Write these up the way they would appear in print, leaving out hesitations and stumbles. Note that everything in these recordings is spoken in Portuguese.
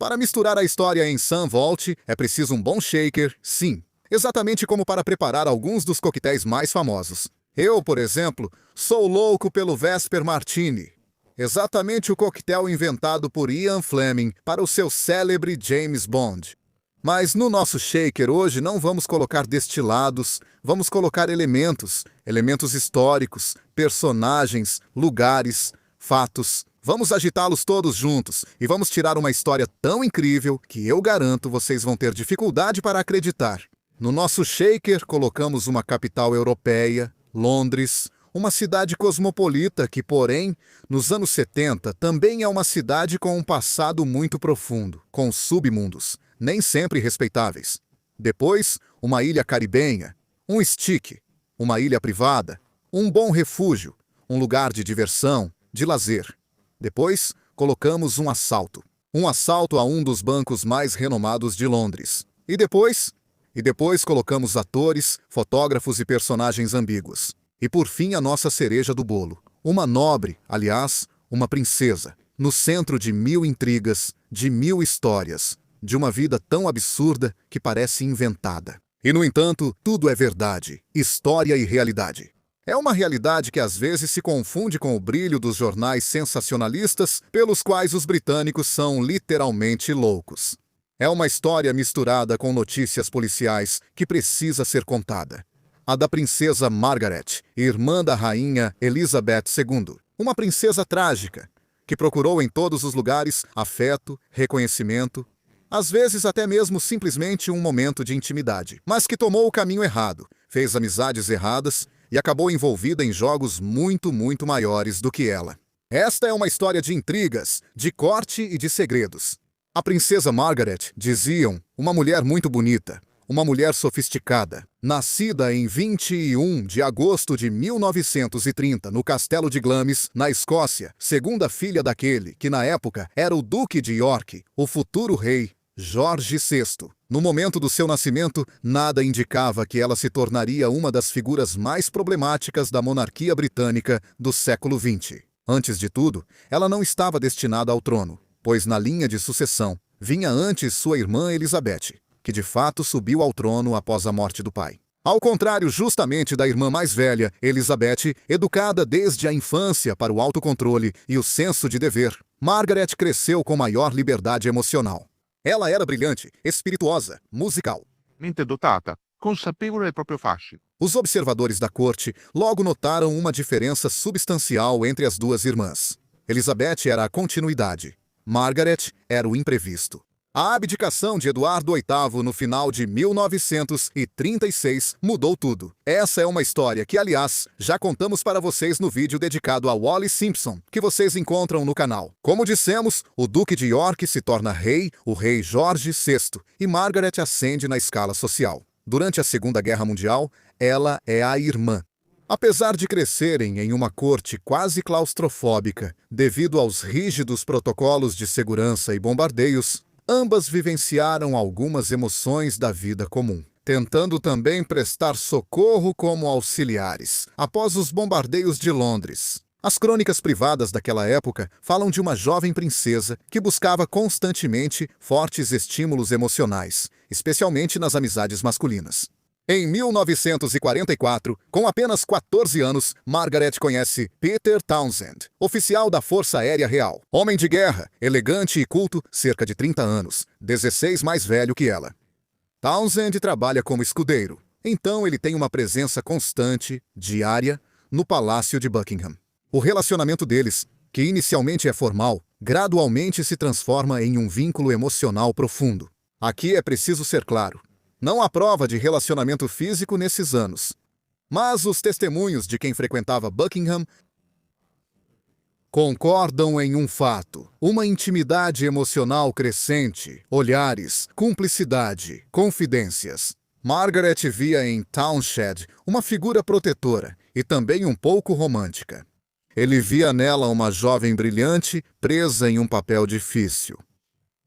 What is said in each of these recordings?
Para misturar a história em Sam Vault, é preciso um bom shaker, sim. Exatamente como para preparar alguns dos coquetéis mais famosos. Eu, por exemplo, sou louco pelo Vesper Martini. Exatamente o coquetel inventado por Ian Fleming para o seu célebre James Bond. Mas no nosso shaker hoje não vamos colocar destilados, vamos colocar elementos históricos, personagens, lugares, fatos. Vamos agitá-los todos juntos e vamos tirar uma história tão incrível que eu garanto vocês vão ter dificuldade para acreditar. No nosso shaker colocamos uma capital europeia, Londres, uma cidade cosmopolita que, porém, nos anos 70 também é uma cidade com um passado muito profundo, com submundos, nem sempre respeitáveis. Depois, uma ilha caribenha, um stick, uma ilha privada, um bom refúgio, um lugar de diversão, de lazer. Depois, colocamos um assalto a um dos bancos mais renomados de Londres. E depois colocamos atores, fotógrafos e personagens ambíguos. E por fim a nossa cereja do bolo. Uma nobre, aliás, uma princesa, no centro de 1000 intrigas, de 1000 histórias, de uma vida tão absurda que parece inventada. E no entanto, tudo é verdade, história e realidade. É uma realidade que às vezes se confunde com o brilho dos jornais sensacionalistas, pelos quais os britânicos são literalmente loucos. É uma história misturada com notícias policiais que precisa ser contada. A da princesa Margaret, irmã da rainha Elizabeth II. Uma princesa trágica, que procurou em todos os lugares afeto, reconhecimento, às vezes até mesmo simplesmente um momento de intimidade, mas que tomou o caminho errado, fez amizades erradas e acabou envolvida em jogos muito maiores do que ela. Esta é uma história de intrigas, de corte e de segredos. A princesa Margaret, diziam, uma mulher muito bonita, uma mulher sofisticada, nascida em 21 de agosto de 1930 no Castelo de Glamis, na Escócia, segunda filha daquele que na época era o Duque de York, o futuro rei, Jorge VI. No momento do seu nascimento, nada indicava que ela se tornaria uma das figuras mais problemáticas da monarquia britânica do século XX. Antes de tudo, ela não estava destinada ao trono, pois na linha de sucessão vinha antes sua irmã Elizabeth, que de fato subiu ao trono após a morte do pai. Ao contrário justamente da irmã mais velha, Elizabeth, educada desde a infância para o autocontrole e o senso de dever, Margaret cresceu com maior liberdade emocional. Ela era brilhante, espirituosa, musical. Mente dotata, consapevole del proprio fascino. Os observadores da corte logo notaram uma diferença substancial entre as duas irmãs. Elizabeth era a continuidade. Margaret era o imprevisto. A abdicação de Eduardo VIII no final de 1936 mudou tudo. Essa é uma história que, aliás, já contamos para vocês no vídeo dedicado a Wallis Simpson, que vocês encontram no canal. Como dissemos, o Duque de York se torna rei, o rei Jorge VI, e Margaret ascende na escala social. Durante a Segunda Guerra Mundial, ela é a irmã. Apesar de crescerem em uma corte quase claustrofóbica, devido aos rígidos protocolos de segurança e bombardeios, ambas vivenciaram algumas emoções da vida comum, tentando também prestar socorro como auxiliares, após os bombardeios de Londres. As crônicas privadas daquela época falam de uma jovem princesa que buscava constantemente fortes estímulos emocionais, especialmente nas amizades masculinas. Em 1944, com apenas 14 anos, Margaret conhece Peter Townsend, oficial da Força Aérea Real. Homem de guerra, elegante e culto, cerca de 30 anos, 16 mais velho que ela. Townsend trabalha como escudeiro, então ele tem uma presença constante, diária, no Palácio de Buckingham. O relacionamento deles, que inicialmente é formal, gradualmente se transforma em um vínculo emocional profundo. Aqui é preciso ser claro. Não há prova de relacionamento físico nesses anos. Mas os testemunhos de quem frequentava Buckingham concordam em um fato: uma intimidade emocional crescente, olhares, cumplicidade, confidências. Margaret via em Townshend uma figura protetora e também um pouco romântica. Ele via nela uma jovem brilhante presa em um papel difícil.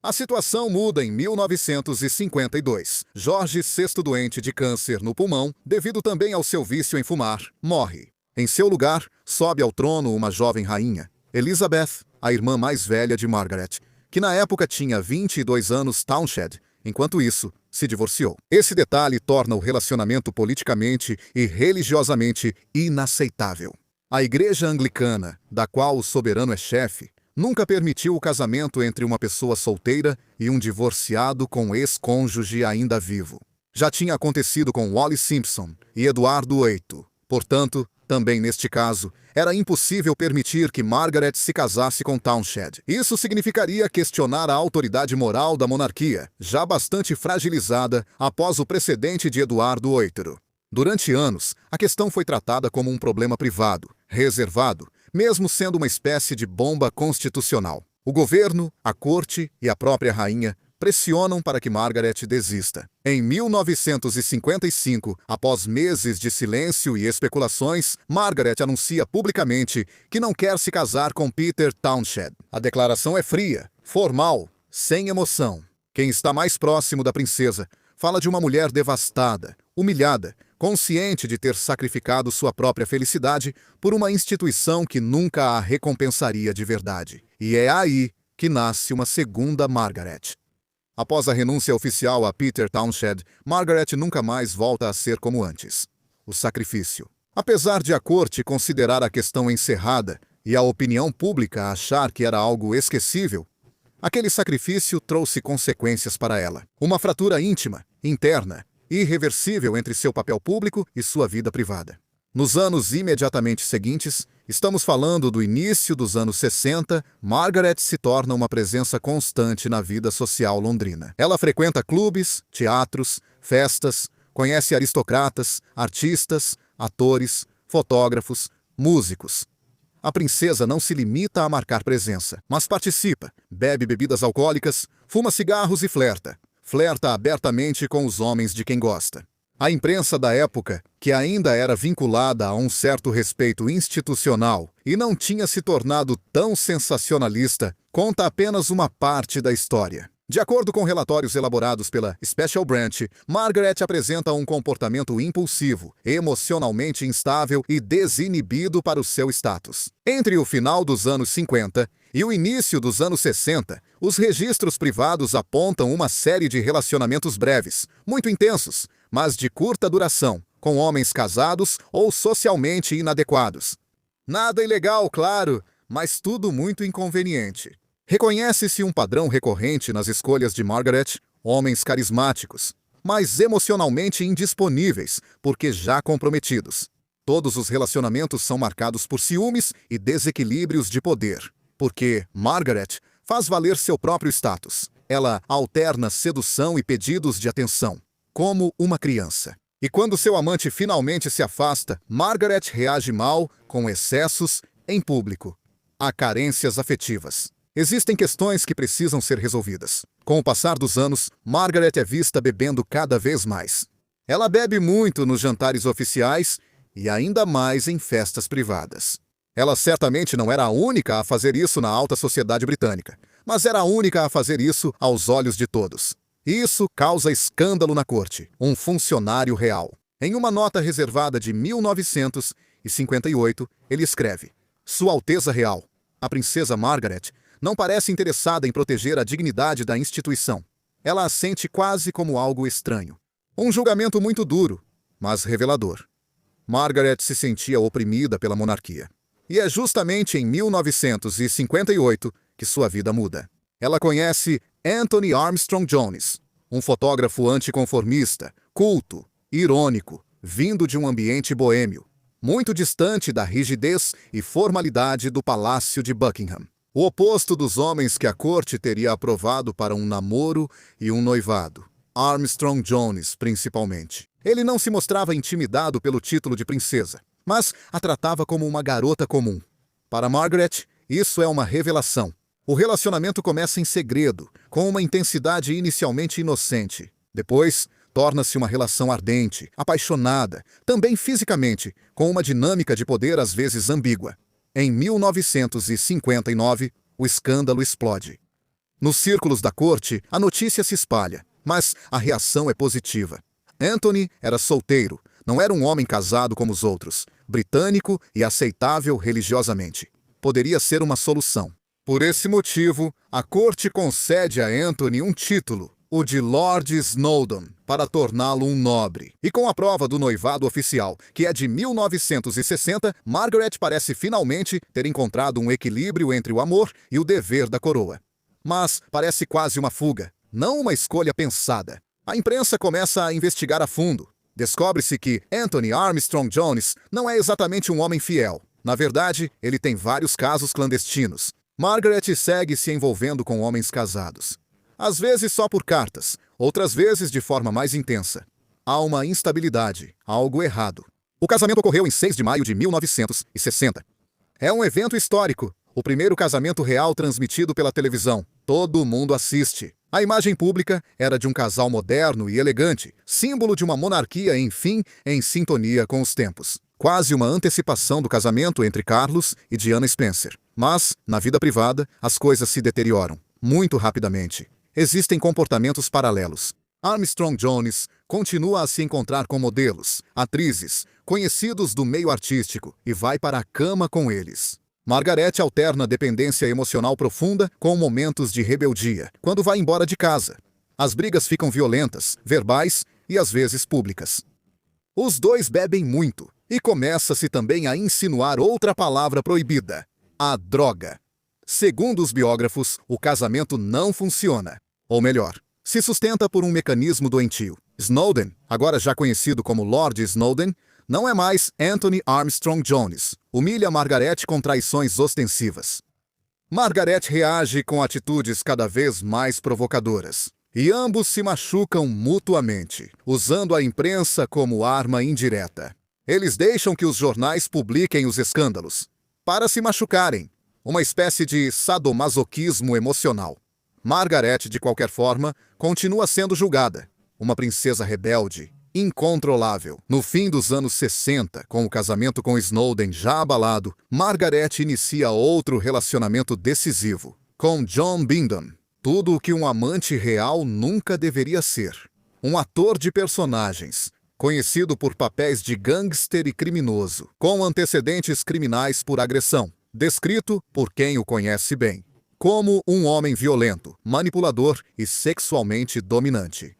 A situação muda em 1952. Jorge VI, doente de câncer no pulmão, devido também ao seu vício em fumar, morre. Em seu lugar, sobe ao trono uma jovem rainha, Elizabeth, a irmã mais velha de Margaret, que na época tinha 22 anos Townshend, enquanto isso, se divorciou. Esse detalhe torna o relacionamento politicamente e religiosamente inaceitável. A Igreja Anglicana, da qual o soberano é chefe, nunca permitiu o casamento entre uma pessoa solteira e um divorciado com ex-cônjuge ainda vivo. Já tinha acontecido com Wallis Simpson e Eduardo VIII. Portanto, também neste caso, era impossível permitir que Margaret se casasse com Townshend. Isso significaria questionar a autoridade moral da monarquia, já bastante fragilizada após o precedente de Eduardo VIII. Durante anos, a questão foi tratada como um problema privado, reservado, mesmo sendo uma espécie de bomba constitucional. O governo, a corte e a própria rainha pressionam para que Margaret desista. Em 1955, após meses de silêncio e especulações, Margaret anuncia publicamente que não quer se casar com Peter Townshend. A declaração é fria, formal, sem emoção. Quem está mais próximo da princesa fala de uma mulher devastada, humilhada, consciente de ter sacrificado sua própria felicidade por uma instituição que nunca a recompensaria de verdade. E é aí que nasce uma segunda Margaret. Após a renúncia oficial a Peter Townshend, Margaret nunca mais volta a ser como antes. O sacrifício. Apesar de a corte considerar a questão encerrada e a opinião pública achar que era algo esquecível, aquele sacrifício trouxe consequências para ela. Uma fratura íntima, interna, irreversível entre seu papel público e sua vida privada. Nos anos imediatamente seguintes, estamos falando do início dos anos 60, Margaret se torna uma presença constante na vida social londrina. Ela frequenta clubes, teatros, festas, conhece aristocratas, artistas, atores, fotógrafos, músicos. A princesa não se limita a marcar presença, mas participa, bebe bebidas alcoólicas, fuma cigarros e flerta. Flerta abertamente com os homens de quem gosta. A imprensa da época, que ainda era vinculada a um certo respeito institucional e não tinha se tornado tão sensacionalista, conta apenas uma parte da história. De acordo com relatórios elaborados pela Special Branch, Margaret apresenta um comportamento impulsivo, emocionalmente instável e desinibido para o seu status. Entre o final dos anos 50 e o início dos anos 60, os registros privados apontam uma série de relacionamentos breves, muito intensos, mas de curta duração, com homens casados ou socialmente inadequados. Nada ilegal, claro, mas tudo muito inconveniente. Reconhece-se um padrão recorrente nas escolhas de Margaret: homens carismáticos, mas emocionalmente indisponíveis, porque já comprometidos. Todos os relacionamentos são marcados por ciúmes e desequilíbrios de poder, porque Margaret faz valer seu próprio status. Ela alterna sedução e pedidos de atenção, como uma criança. E quando seu amante finalmente se afasta, Margaret reage mal, com excessos, em público. Há carências afetivas. Existem questões que precisam ser resolvidas. Com o passar dos anos, Margaret é vista bebendo cada vez mais. Ela bebe muito nos jantares oficiais e ainda mais em festas privadas. Ela certamente não era a única a fazer isso na alta sociedade britânica, mas era a única a fazer isso aos olhos de todos. Isso causa escândalo na corte, um funcionário real. Em uma nota reservada de 1958, ele escreve: Sua Alteza Real, a princesa Margaret, não parece interessada em proteger a dignidade da instituição. Ela a sente quase como algo estranho. Um julgamento muito duro, mas revelador. Margaret se sentia oprimida pela monarquia. E é justamente em 1958 que sua vida muda. Ela conhece Anthony Armstrong Jones, um fotógrafo anticonformista, culto, irônico, vindo de um ambiente boêmio, muito distante da rigidez e formalidade do Palácio de Buckingham. O oposto dos homens que a corte teria aprovado para um namoro e um noivado. Armstrong Jones, principalmente. Ele não se mostrava intimidado pelo título de princesa, mas a tratava como uma garota comum. Para Margaret, isso é uma revelação. O relacionamento começa em segredo, com uma intensidade inicialmente inocente. Depois, torna-se uma relação ardente, apaixonada, também fisicamente, com uma dinâmica de poder às vezes ambígua. Em 1959, o escândalo explode. Nos círculos da corte, a notícia se espalha, mas a reação é positiva. Anthony era solteiro, não era um homem casado como os outros, britânico e aceitável religiosamente. Poderia ser uma solução. Por esse motivo, a corte concede a Anthony um título, o de Lord Snowdon, para torná-lo um nobre. E com a prova do noivado oficial, que é de 1960, Margaret parece finalmente ter encontrado um equilíbrio entre o amor e o dever da coroa. Mas parece quase uma fuga, não uma escolha pensada. A imprensa começa a investigar a fundo. Descobre-se que Anthony Armstrong Jones não é exatamente um homem fiel. Na verdade, ele tem vários casos clandestinos. Margaret segue se envolvendo com homens casados. Às vezes só por cartas, outras vezes de forma mais intensa. Há uma instabilidade, algo errado. O casamento ocorreu em 6 de maio de 1960. É um evento histórico, o primeiro casamento real transmitido pela televisão. Todo mundo assiste. A imagem pública era de um casal moderno e elegante, símbolo de uma monarquia, enfim, em sintonia com os tempos. Quase uma antecipação do casamento entre Carlos e Diana Spencer. Mas, na vida privada, as coisas se deterioram, muito rapidamente. Existem comportamentos paralelos. Armstrong Jones continua a se encontrar com modelos, atrizes, conhecidos do meio artístico e vai para a cama com eles. Margaret alterna dependência emocional profunda com momentos de rebeldia, quando vai embora de casa. As brigas ficam violentas, verbais e às vezes públicas. Os dois bebem muito e começa-se também a insinuar outra palavra proibida: a droga. Segundo os biógrafos, o casamento não funciona. Ou melhor, se sustenta por um mecanismo doentio. Snowden, agora já conhecido como Lord Snowden, não é mais Anthony Armstrong Jones. Humilha Margaret com traições ostensivas. Margaret reage com atitudes cada vez mais provocadoras. E ambos se machucam mutuamente, usando a imprensa como arma indireta. Eles deixam que os jornais publiquem os escândalos, para se machucarem. Uma espécie de sadomasoquismo emocional. Margaret, de qualquer forma, continua sendo julgada. Uma princesa rebelde, incontrolável. No fim dos anos 60, com o casamento com Snowden já abalado, Margaret inicia outro relacionamento decisivo, com John Bindon. Tudo o que um amante real nunca deveria ser. Um ator de personagens, conhecido por papéis de gangster e criminoso, com antecedentes criminais por agressão, descrito por quem o conhece bem como um homem violento, manipulador e sexualmente dominante.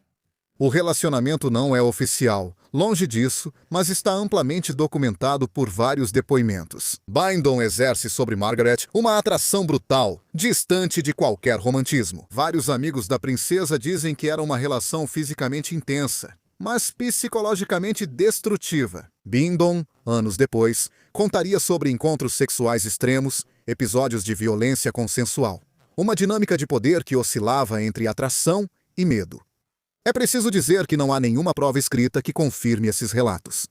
O relacionamento não é oficial, longe disso, mas está amplamente documentado por vários depoimentos. Bindon exerce sobre Margaret uma atração brutal, distante de qualquer romantismo. Vários amigos da princesa dizem que era uma relação fisicamente intensa, mas psicologicamente destrutiva. Bindon, anos depois, contaria sobre encontros sexuais extremos, episódios de violência consensual. Uma dinâmica de poder que oscilava entre atração e medo. É preciso dizer que não há nenhuma prova escrita que confirme esses relatos.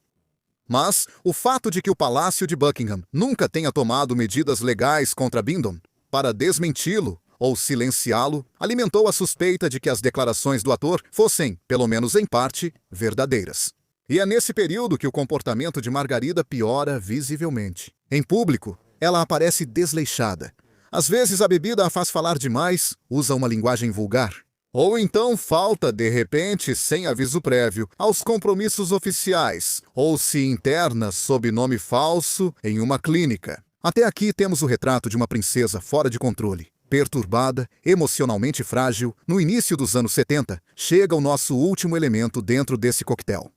Mas o fato de que o Palácio de Buckingham nunca tenha tomado medidas legais contra Bindon para desmenti-lo ou silenciá-lo alimentou a suspeita de que as declarações do ator fossem, pelo menos em parte, verdadeiras. E é nesse período que o comportamento de Margarida piora visivelmente. Em público, ela aparece desleixada. Às vezes a bebida a faz falar demais, usa uma linguagem vulgar. Ou então falta, de repente, sem aviso prévio, aos compromissos oficiais, ou se interna sob nome falso em uma clínica. Até aqui temos o retrato de uma princesa fora de controle. Perturbada, emocionalmente frágil, no início dos anos 70, chega o nosso último elemento dentro desse coquetel.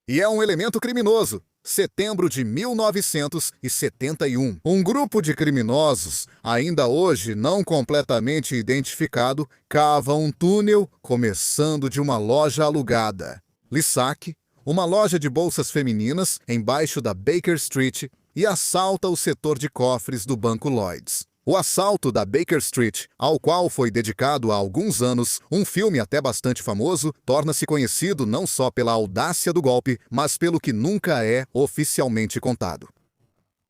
E é um elemento criminoso. Setembro de 1971. Um grupo de criminosos, ainda hoje não completamente identificado, cava um túnel começando de uma loja alugada. Lissac, uma loja de bolsas femininas embaixo da Baker Street, e assalta o setor de cofres do Banco Lloyds. O assalto da Baker Street, ao qual foi dedicado há alguns anos um filme até bastante famoso, torna-se conhecido não só pela audácia do golpe, mas pelo que nunca é oficialmente contado.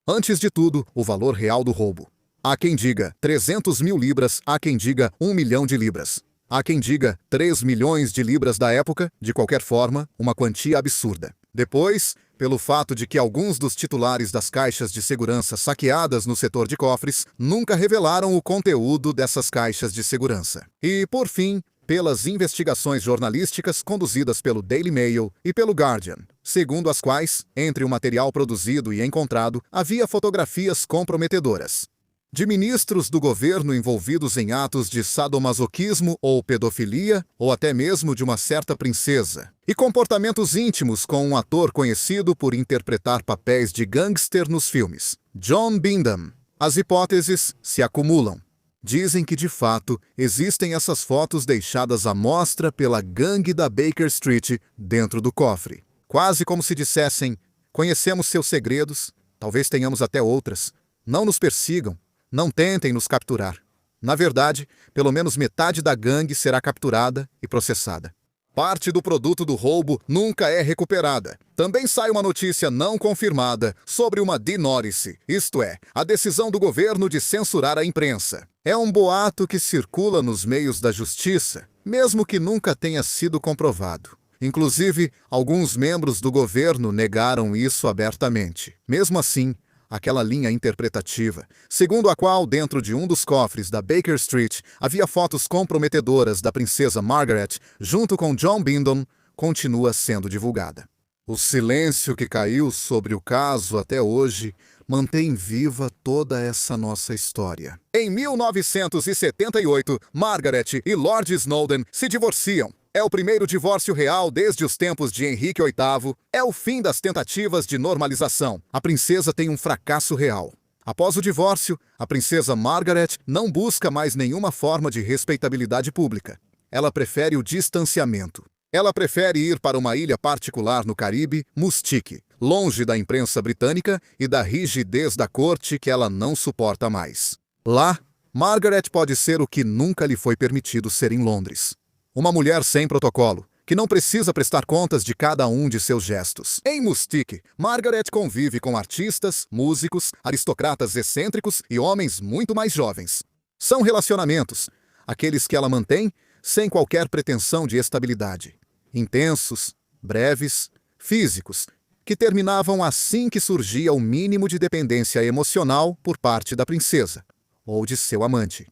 Antes de tudo, o valor real do roubo. Há quem diga 300 mil libras, há quem diga 1 milhão de libras. Há quem diga 3 milhões de libras da época, de qualquer forma, uma quantia absurda. Depois, pelo fato de que alguns dos titulares das caixas de segurança saqueadas no setor de cofres nunca revelaram o conteúdo dessas caixas de segurança. E, por fim, pelas investigações jornalísticas conduzidas pelo Daily Mail e pelo Guardian, segundo as quais, entre o material produzido e encontrado, havia fotografias comprometedoras. de ministros do governo envolvidos em atos de sadomasoquismo ou pedofilia, ou até mesmo de uma certa princesa, e comportamentos íntimos com um ator conhecido por interpretar papéis de gangster nos filmes, John Wyndham. As hipóteses se acumulam. Dizem que, de fato, existem essas fotos deixadas à mostra pela gangue da Baker Street dentro do cofre. Quase como se dissessem: conhecemos seus segredos, talvez tenhamos até outras. Não nos persigam, não tentem nos capturar. Na verdade, pelo menos metade da gangue será capturada e processada. Parte do produto do roubo nunca é recuperada. Também sai uma notícia não confirmada sobre uma denórice, isto é, a decisão do governo de censurar a imprensa. É um boato que circula nos meios da justiça, mesmo que nunca tenha sido comprovado. Inclusive, alguns membros do governo negaram isso abertamente. Mesmo assim, aquela linha interpretativa, segundo a qual dentro de um dos cofres da Baker Street havia fotos comprometedoras da princesa Margaret junto com John Wyndham, continua sendo divulgada. O silêncio que caiu sobre o caso até hoje mantém viva toda essa nossa história. Em 1978, Margaret e Lord Snowdon se divorciam. É o primeiro divórcio real desde os tempos de Henrique VIII. É o fim das tentativas de normalização. A princesa tem um fracasso real. Após o divórcio, a princesa Margaret não busca mais nenhuma forma de respeitabilidade pública. Ela prefere o distanciamento. Ela prefere ir para uma ilha particular no Caribe, Mustique, longe da imprensa britânica e da rigidez da corte que ela não suporta mais. Lá, Margaret pode ser o que nunca lhe foi permitido ser em Londres. Uma mulher sem protocolo, que não precisa prestar contas de cada um de seus gestos. Em Mustique, Margaret convive com artistas, músicos, aristocratas excêntricos e homens muito mais jovens. São relacionamentos, aqueles que ela mantém sem qualquer pretensão de estabilidade. Intensos, breves, físicos, que terminavam assim que surgia o mínimo de dependência emocional por parte da princesa, ou de seu amante.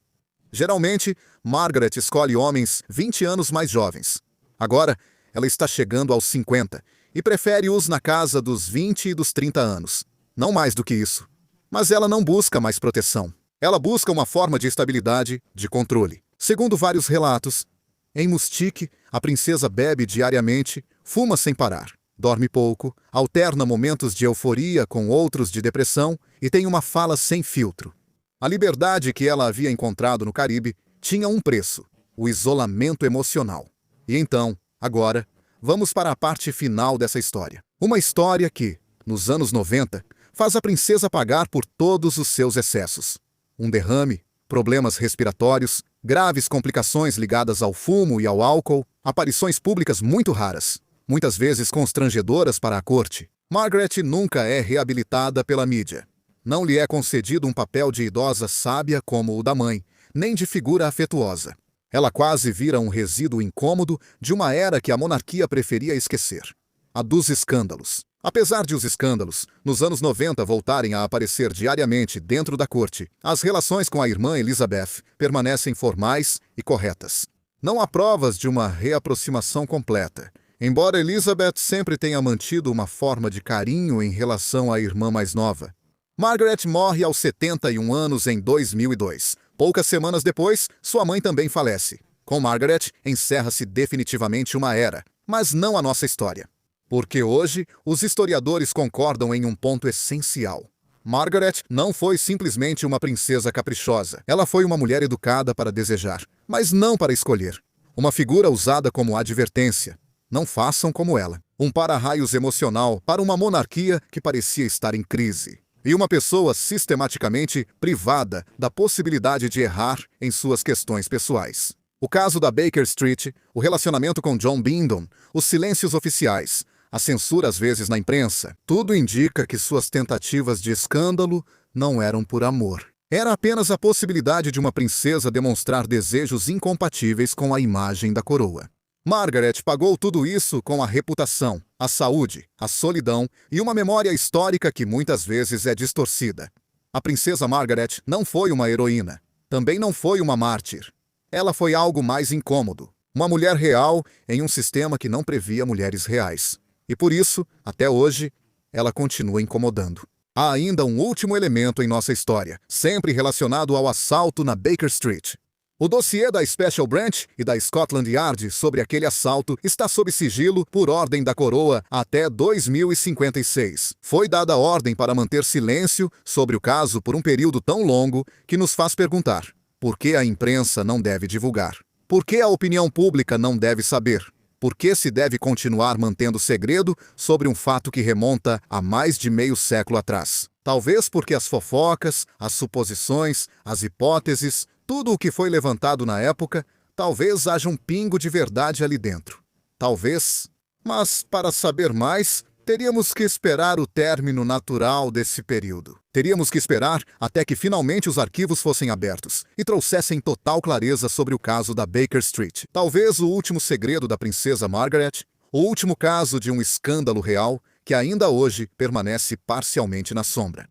Geralmente, Margaret escolhe homens 20 anos mais jovens. Agora, ela está chegando aos 50 e prefere-os na casa dos 20 e dos 30 anos. Não mais do que isso. Mas ela não busca mais proteção. Ela busca uma forma de estabilidade, de controle. Segundo vários relatos, em Mustique, a princesa bebe diariamente, fuma sem parar, dorme pouco, alterna momentos de euforia com outros de depressão e tem uma fala sem filtro. A liberdade que ela havia encontrado no Caribe tinha um preço: o isolamento emocional. E então, agora, vamos para a parte final dessa história. Uma história que, nos anos 90, faz a princesa pagar por todos os seus excessos. Um derrame, problemas respiratórios, graves complicações ligadas ao fumo e ao álcool, aparições públicas muito raras, muitas vezes constrangedoras para a corte. Margaret nunca é reabilitada pela mídia. Não lhe é concedido um papel de idosa sábia como o da mãe, nem de figura afetuosa. Ela quase vira um resíduo incômodo de uma era que a monarquia preferia esquecer: a dos escândalos. Apesar de os escândalos, nos anos 90, voltarem a aparecer diariamente dentro da corte, as relações com a irmã Elizabeth permanecem formais e corretas. Não há provas de uma reaproximação completa, embora Elizabeth sempre tenha mantido uma forma de carinho em relação à irmã mais nova. Margaret morre aos 71 anos em 2002. Poucas semanas depois, sua mãe também falece. Com Margaret, encerra-se definitivamente uma era, mas não a nossa história. Porque hoje, os historiadores concordam em um ponto essencial. Margaret não foi simplesmente uma princesa caprichosa. Ela foi uma mulher educada para desejar, mas não para escolher. Uma figura usada como advertência: não façam como ela. Um para-raios emocional para uma monarquia que parecia estar em crise. E uma pessoa sistematicamente privada da possibilidade de errar em suas questões pessoais. O caso da Baker Street, o relacionamento com John Wyndham, os silêncios oficiais, a censura às vezes na imprensa, tudo indica que suas tentativas de escândalo não eram por amor. Era apenas a possibilidade de uma princesa demonstrar desejos incompatíveis com a imagem da coroa. Margaret pagou tudo isso com a reputação, a saúde, a solidão e uma memória histórica que muitas vezes é distorcida. A princesa Margaret não foi uma heroína, também não foi uma mártir. Ela foi algo mais incômodo, uma mulher real em um sistema que não previa mulheres reais. E por isso, até hoje, ela continua incomodando. Há ainda um último elemento em nossa história, sempre relacionado ao assalto na Baker Street. O dossiê da Special Branch e da Scotland Yard sobre aquele assalto está sob sigilo por ordem da coroa até 2056. Foi dada ordem para manter silêncio sobre o caso por um período tão longo que nos faz perguntar: por que a imprensa não deve divulgar? Por que a opinião pública não deve saber? Por que se deve continuar mantendo segredo sobre um fato que remonta a mais de meio século atrás? Talvez porque as fofocas, as suposições, as hipóteses, tudo o que foi levantado na época, talvez haja um pingo de verdade ali dentro. Talvez. Mas, para saber mais, teríamos que esperar o término natural desse período. Teríamos que esperar até que finalmente os arquivos fossem abertos e trouxessem total clareza sobre o caso da Baker Street. Talvez o último segredo da princesa Margaret, o último caso de um escândalo real que ainda hoje permanece parcialmente na sombra.